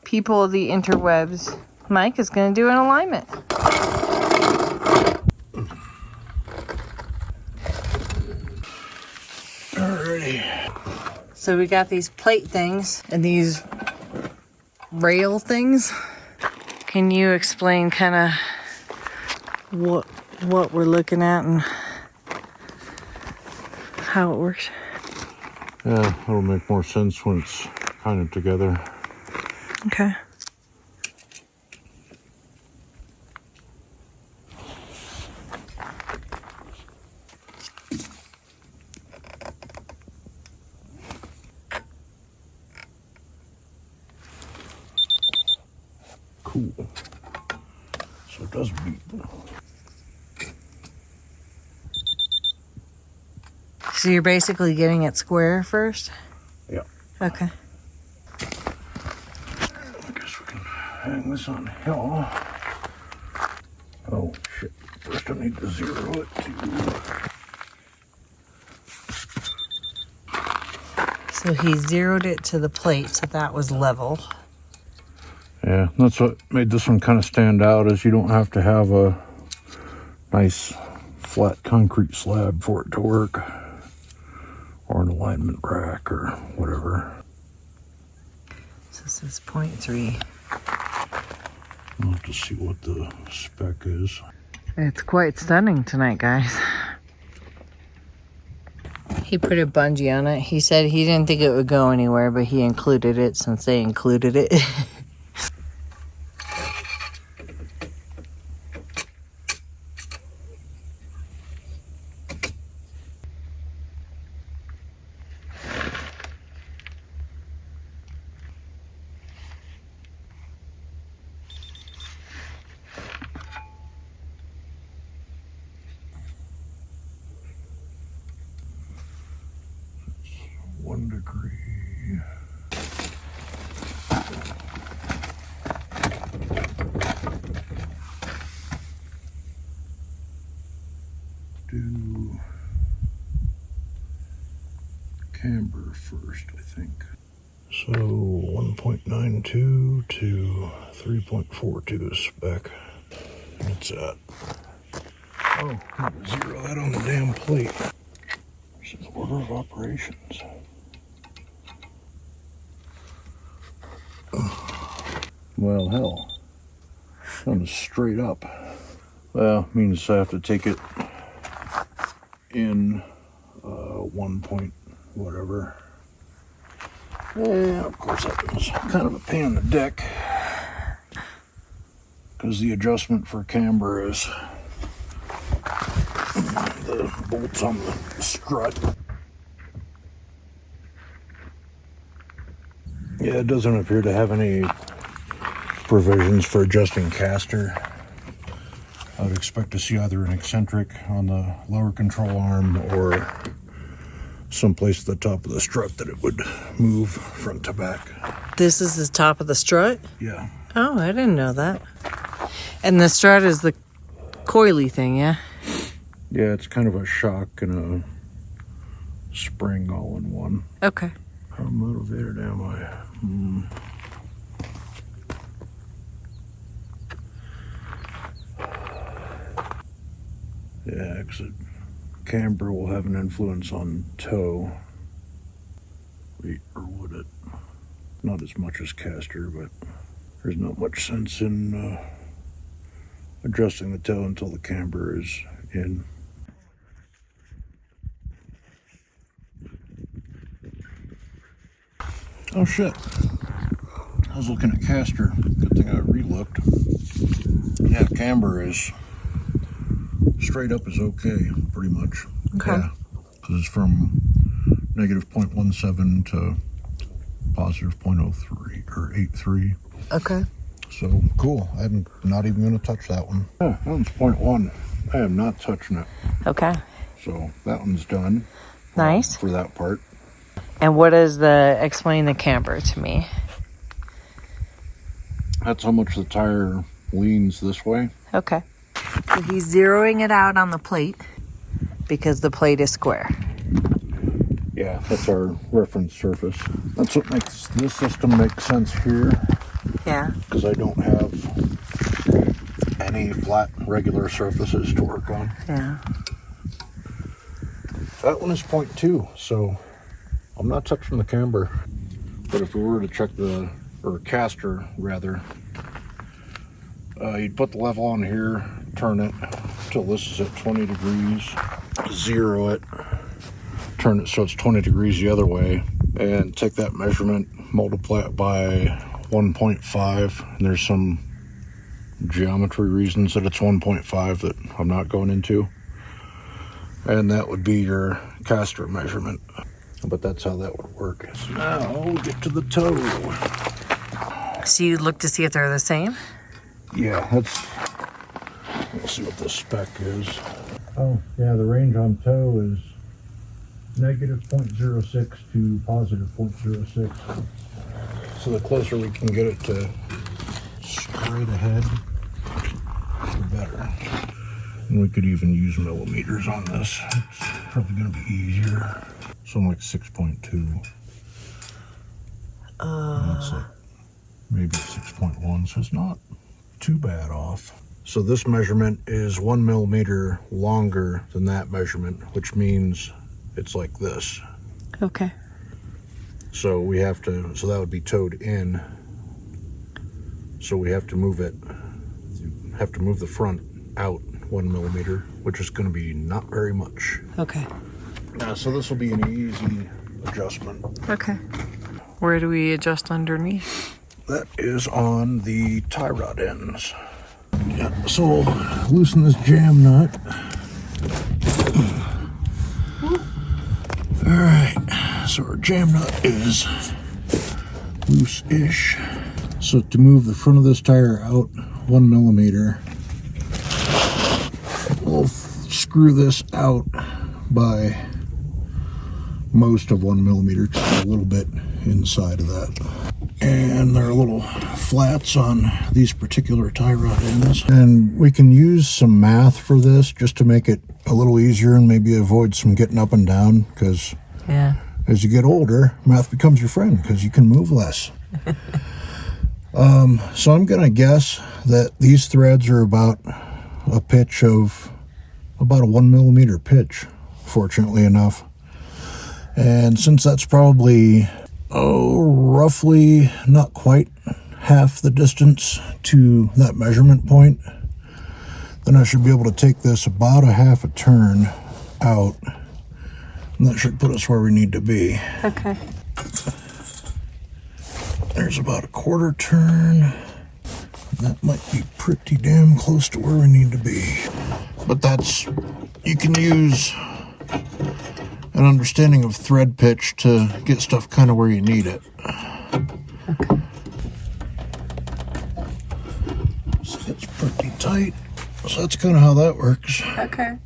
people of the interwebs, Mike is going to do an alignment. Alrighty. So we got these plate things and these rail things. Can you explain kind of what we're looking at and how it works? Yeah, it'll make more sense when it's kind of together. Okay. Cool. So it does beep. So you're basically getting it square first? Yeah. Okay. I guess we can hang this on here. Oh shit. First I need to zero it to... So he zeroed it to the plate, so that was level. Yeah, that's what made this one kind of stand out, is you don't have to have a nice flat concrete slab for it to work, or an alignment rack or whatever. So this is 0.3. I'll have to see what the spec is. It's quite stunning tonight, guys. He put a bungee on it. He said he didn't think it would go anywhere, but he included it since they included it. Degree. Do camber first, I think. So 1.92 to 3.42 spec. What's that? Oh, zero that on the damn plate. This is order of operations. Well, hell, going straight up. Well, means I have to take it in 1 point whatever. Yeah, of course that was kind of a pain in the dick, because the adjustment for camber is the bolts on the strut. Yeah, it doesn't appear to have any provisions for adjusting caster. I would expect to see either an eccentric on the lower control arm or someplace at the top of the strut that it would move front to back. This is the top of the strut? Yeah. Oh, I didn't know that. And the strut is the coily thing, yeah? Yeah, it's kind of a shock and a spring all in one. Okay. How motivated am I? Yeah, because camber will have an influence on toe. Wait, or would it? Not as much as caster, but there's not much sense in adjusting the toe until the camber is in. Oh shit. I was looking at caster. Good thing I re-looked. Yeah, camber is straight up is okay, pretty much. Okay. Yeah, because it's from negative 0.17 to positive 0.03 or 83. Okay. So cool. I'm not even going to touch that one. Oh, that one's 0.1. I am not touching it. Okay. So that one's done. Nice. For that part. And what is the, explain the camber to me. That's how much the tire leans this way. Okay. So he's zeroing it out on the plate because the plate is square. Yeah, that's our reference surface. That's what makes this system make sense here. Yeah. because I don't have any flat, regular surfaces to work on. Yeah. That one is 0.2, so I'm not touching the camber. But if we were to check the, or caster rather, you'd put the level on here, turn it till this is at 20 degrees, zero it, turn it so it's 20 degrees the other way, and take that measurement, multiply it by 1.5, and there's some geometry reasons that it's 1.5 that I'm not going into, and that would be your caster measurement. But that's how that would work. So now we'll get to the toe. So you look to see if they're the same? Yeah, let's see what the spec is. Oh, yeah, the range on toe is negative 0.06 to positive 0.06. So the closer we can get it to straight ahead, the better. And we could even use millimeters on this. It's probably going to be easier. So I'm like 6.2. That's like maybe 6.1, so it's not too bad off. So this measurement is 1 millimeter longer than that measurement, which means it's like this. Okay. So we have to, so that would be toed in. So we have to move it, have to move the front out 1 millimeter, which is going to be not very much. Okay. So this will be an easy adjustment. Okay. Where do we adjust underneath? That is on the tie rod ends. Yeah, so we'll loosen this jam nut. Alright, so our jam nut is loose-ish. So to move the front of this tire out 1 millimeter, we'll screw this out by most of 1 millimeter, just a little bit inside of that. And there are little flats on these particular tie rod ends. And we can use some math for this just to make it a little easier and maybe avoid some getting up and down, because as you get older, math becomes your friend because you can move less. So I'm going to guess that these threads are about a pitch of about a 1 millimeter pitch, fortunately enough. And since that's probably, roughly not quite half the distance to that measurement point, then I should be able to take this about a half a turn out, and that should put us where we need to be. Okay. There's about a quarter turn. That might be pretty damn close to where we need to be. But that's, you can use an understanding of thread pitch to get stuff kind of where you need it. Okay. So that's pretty tight. So that's kind of how that works. Okay.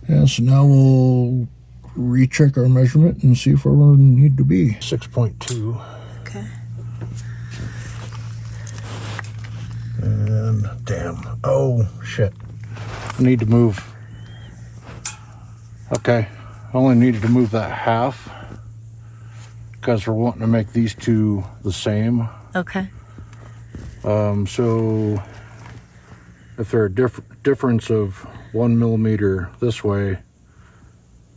Yeah, so now we'll recheck our measurement and see if where we need to be. 6.2. Okay. And damn. Oh, shit. I need to move. Okay. I only needed to move that half because we're wanting to make these two the same. Okay. So if they're a difference of 1 millimeter this way,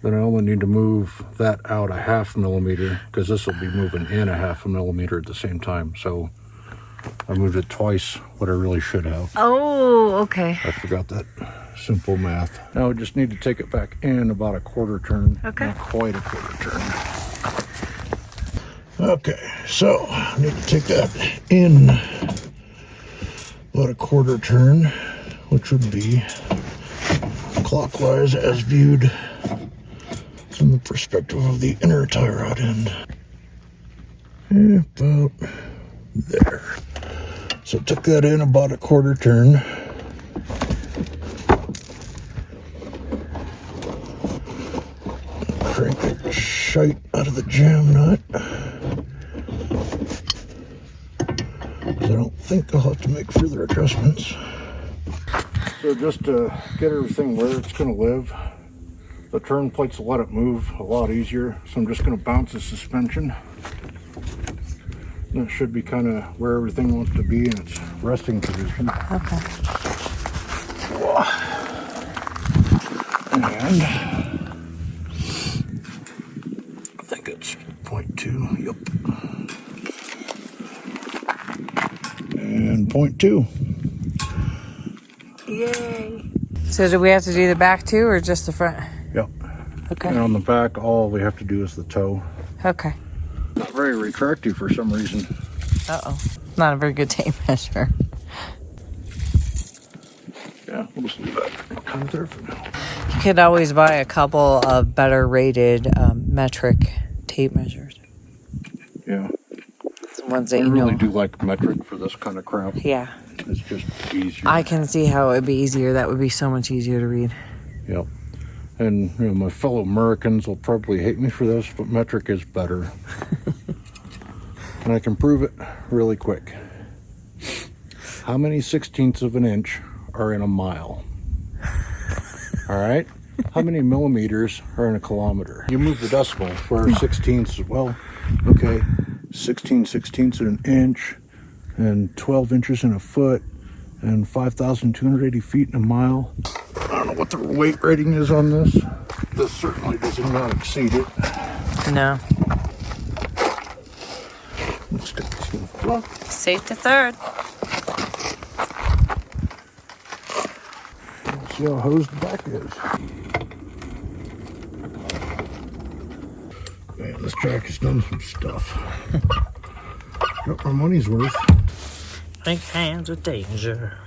then I only need to move that out a half millimeter because this will be moving in a half a millimeter at the same time. So I moved it twice what I really should have. Oh, okay. I forgot that simple math. Now we just need to take it back in about a quarter turn. Okay. Not quite a quarter turn. Okay, so I need to take that in about a quarter turn, which would be clockwise as viewed from the perspective of the inner tie rod end. About there. So took that in about a quarter turn. Crank the shite out of the jam nut. Because I don't think I'll have to make further adjustments. So just to get everything where it's going to live, the turn plates will let it move a lot easier. So I'm just going to bounce the suspension That should be kind of where everything wants to be in its resting position. Okay. And I think it's 0.2. Yep. And 0.2. Yay. So do we have to do the back too, or just the front? Yep. Okay. And on the back, all we have to do is the toe. Okay. Not very retractive for some reason. Uh-oh. Not a very good tape measure. Yeah, we'll just leave that kind of there for now. You could always buy a couple of better rated metric tape measures. Yeah. Some ones that I you really know. do like metric for this kind of crap. Yeah. It's just easier. I can see how it would be easier. That would be so much easier to read. Yep. And you know, my fellow Americans will probably hate me for this, but metric is better. And I can prove it really quick. How many 16ths of an inch are in a mile? All right? How many millimeters are in a kilometer? You move the decimal where 16ths, well, okay, 16 16ths in an inch, and 12 inches in a foot, and 5,280 feet in a mile. I don't know what the weight rating is on this. This certainly does not exceed it. No. Let's stick this in the front. Safe to third. Let's see how hosed the back is. Man, this track has done some stuff. Got my money's worth. Big hands of danger.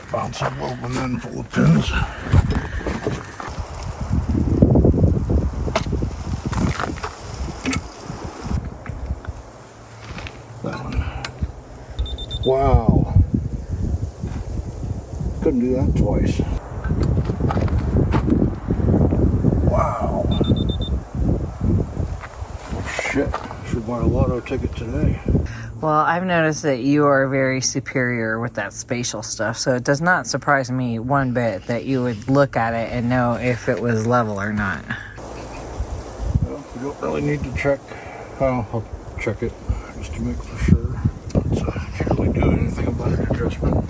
Found some woven in full of pins. That one. Wow. Couldn't do that twice. Wow. Oh shit. Should buy a lotto ticket today. Well, I've noticed that you are very superior with that spatial stuff, so it does not surprise me one bit that you would look at it and know if it was level or not. Well, we don't really need to check. I'll check it just to make for sure. Can't really do anything about an adjustment,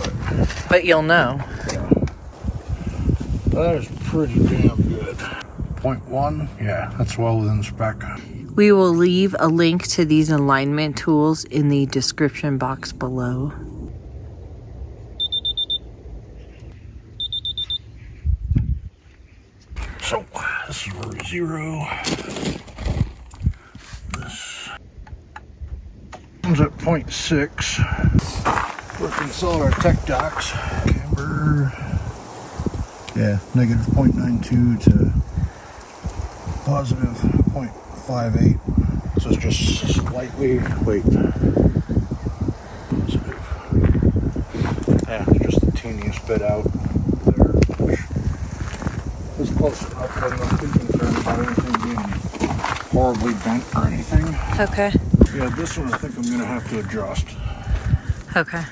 But you'll know. yeah. That is pretty damn good. 0.1, yeah, that's well within spec. We will leave a link to these alignment tools in the description box below. So, this is where 0. This comes at 0.6. Reconcile our tech docs. Camber. Yeah, negative 0.92 to positive 0.58. So it's just slightly, wait. Positive. Yeah, just the teeniest bit out there. It's close enough. I'm not too concerned about anything being horribly bent or anything. Okay. Yeah, this one I think I'm going to have to adjust. Okay.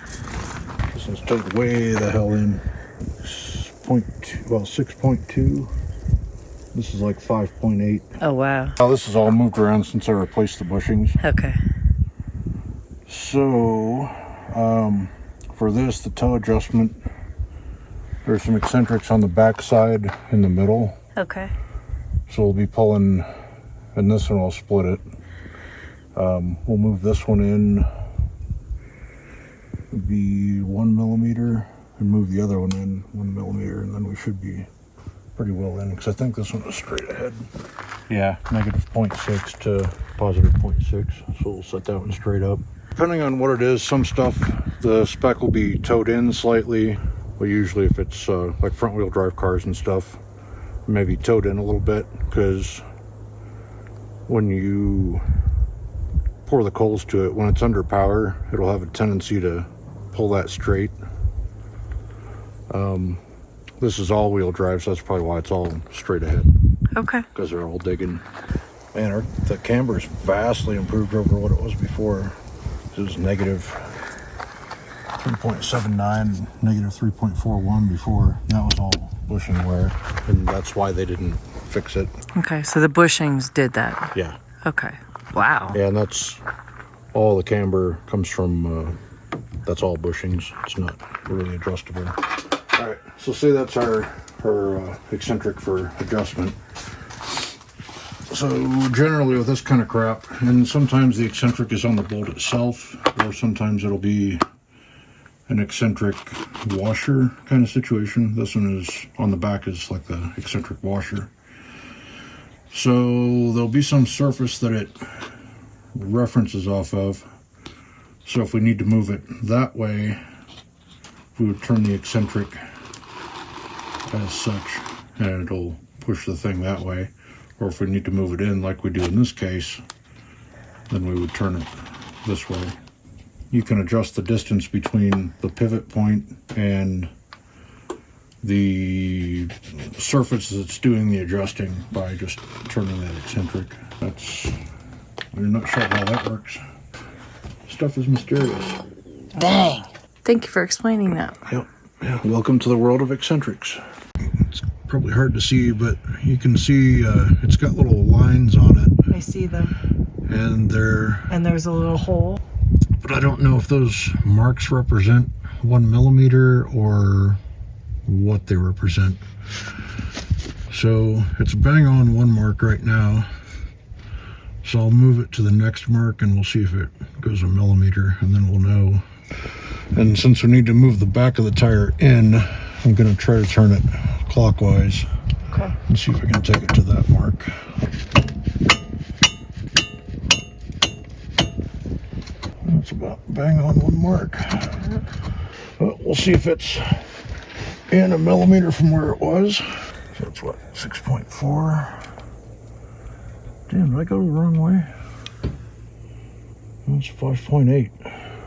This one's tugged way the hell in. 6.2. This is like 5.8. Oh, wow. Now this is all moved around since I replaced the bushings. Okay. So, for this, the toe adjustment, there's some eccentrics on the back side in the middle. Okay. So we'll be pulling, and this one will split it. We'll move this one in, it'd be 1 millimeter, and move the other one in 1 millimeter, and then we should be pretty well in, because I think this one is straight ahead. Yeah, negative 0.6 to positive 0.6, so we'll set that one straight up. Depending on what it is, some stuff, the spec will be towed in slightly, but usually if it's like front wheel drive cars and stuff, maybe towed in a little bit, because when you pour the coals to it, when it's under power, it'll have a tendency to pull that straight. This is all-wheel drive, so that's probably why it's all straight ahead. Okay. Because they're all digging. Man, the camber's vastly improved over what it was before. It was negative 3.79, negative 3.41 before. That was all bushing wear, and that's why they didn't fix it. Okay, so the bushings did that. Yeah. Okay. Wow. Yeah, and that's all the camber comes from. That's all bushings. It's not really adjustable. All right, so say that's our eccentric for adjustment. So generally with this kind of crap, and sometimes the eccentric is on the bolt itself, or sometimes it'll be an eccentric washer kind of situation. This one is on the back, is like the eccentric washer. So there'll be some surface that it references off of. So if we need to move it that way, we would turn the eccentric as such, and it'll push the thing that way. Or if we need to move it in like we do in this case, then we would turn it this way. You can adjust the distance between the pivot point and the surface that's doing the adjusting by just turning that eccentric. That's, in a nutshell, how that works. Stuff is mysterious. Dang. Thank you for explaining that. Yep. Yeah. Welcome to the world of eccentrics. It's probably hard to see, but you can see it's got little lines on it. I see them. And there's a little hole. But I don't know if those marks represent 1 millimeter or what they represent. So it's bang on one mark right now. So I'll move it to the next mark and we'll see if it goes a millimeter, and then we'll know. And since we need to move the back of the tire in, I'm going to try to turn it clockwise. Okay. And see if I can take it to that mark. That's about bang on one mark. Well, we'll see if it's in a millimeter from where it was. So it's what, 6.4? Damn, did I go the wrong way? That's 5.8.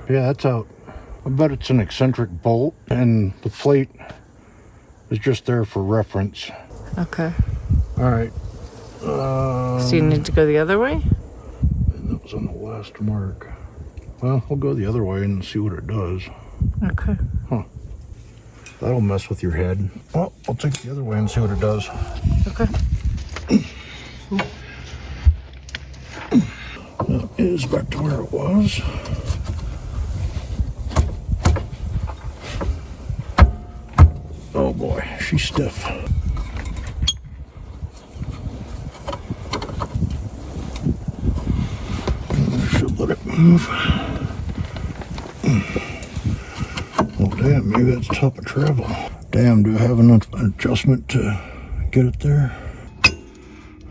Yeah, that's out. I bet it's an eccentric bolt, and the plate is just there for reference. Okay. All right. So you need to go the other way? And that was on the last mark. Well, we'll go the other way and see what it does. Okay. Huh. That'll mess with your head. Well, I'll take the other way and see what it does. Okay. That is back to where it was. Oh boy, she's stiff. I should let it move. Oh damn, maybe that's top of travel. Damn, do I have enough adjustment to get it there?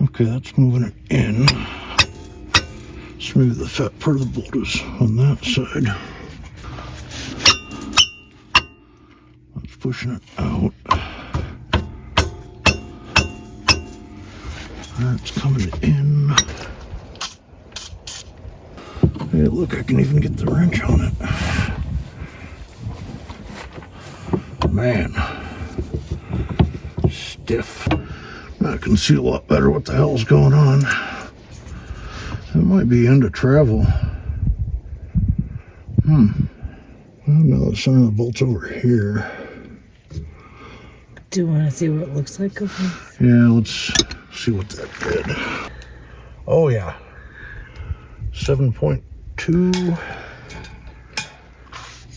Okay, that's moving it in. So maybe the fat part of the bolt is on that side. That's pushing it out. That's coming in. Hey, look, I can even get the wrench on it. Man. Stiff. I can see a lot better what the hell's going on. It might be end of travel. Well, no, the center of the bolt's over here. Do you want to see what it looks like over here? Yeah, let's see what that did. Oh, yeah. 7.2.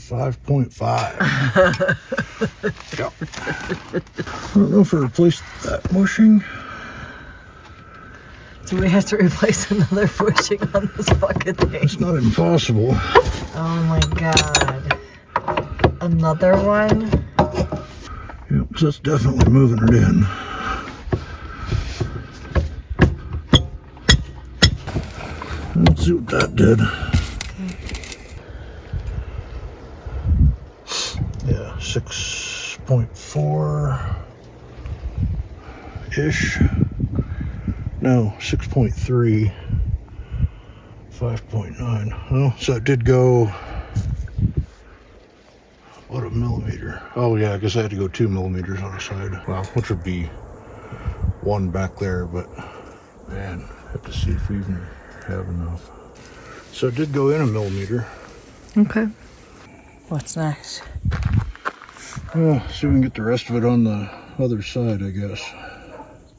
5.5. Yep. I don't know if I replaced that bushing. Do we have to replace another bushing on this fucking thing? It's not impossible. Oh my god. Another one? Yep, because that's definitely moving it in. Let's see what that did. Yeah, 6.4-ish. No, 6.3. 5.9. Oh, so it did go, what, a millimeter? Oh yeah, I guess I had to go 2 millimeters on the side. Well, which would be 1 back there, but man, I have to see if we even have enough. So it did go in a millimeter. Okay. What's next? See if we can get the rest of it on the other side, I guess.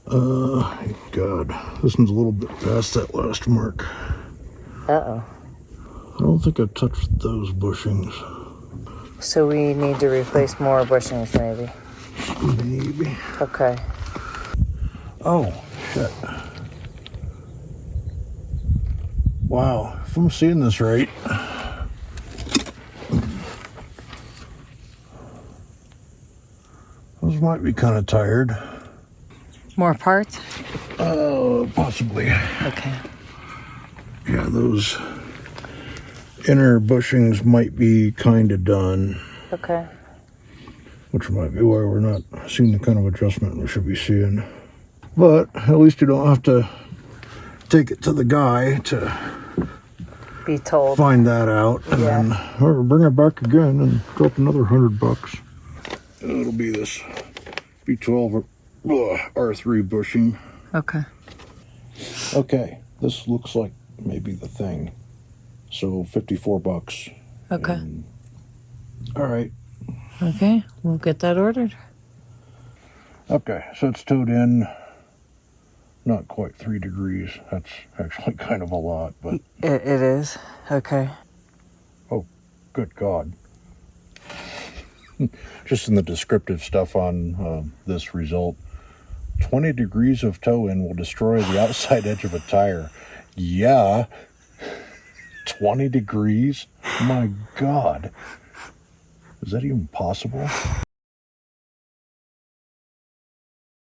God, this one's a little bit past that last mark. Uh-oh. I don't think I touched those bushings. So we need to replace more bushings, maybe. Maybe. Okay. Oh, shit. Wow, if I'm seeing this right, those might be kind of tired. More parts? Possibly. Okay. Yeah, those inner bushings might be kind of done. Okay. Which might be why we're not seeing the kind of adjustment we should be seeing. But at least you don't have to take it to the guy to Be told. find that out and then or bring it back again and drop another $100. It'll be this B12 or R3 bushing. Okay. Okay, this looks like maybe the thing. So $54. Okay. All right. Okay, we'll get that ordered. Okay, so it's towed in. Not quite 3 degrees. That's actually kind of a lot, but It is. Okay. oh, good God. Just in the descriptive stuff on this result, 20 degrees of tow in will destroy the outside edge of a tire. Yeah. 20 degrees? My God. Is that even possible?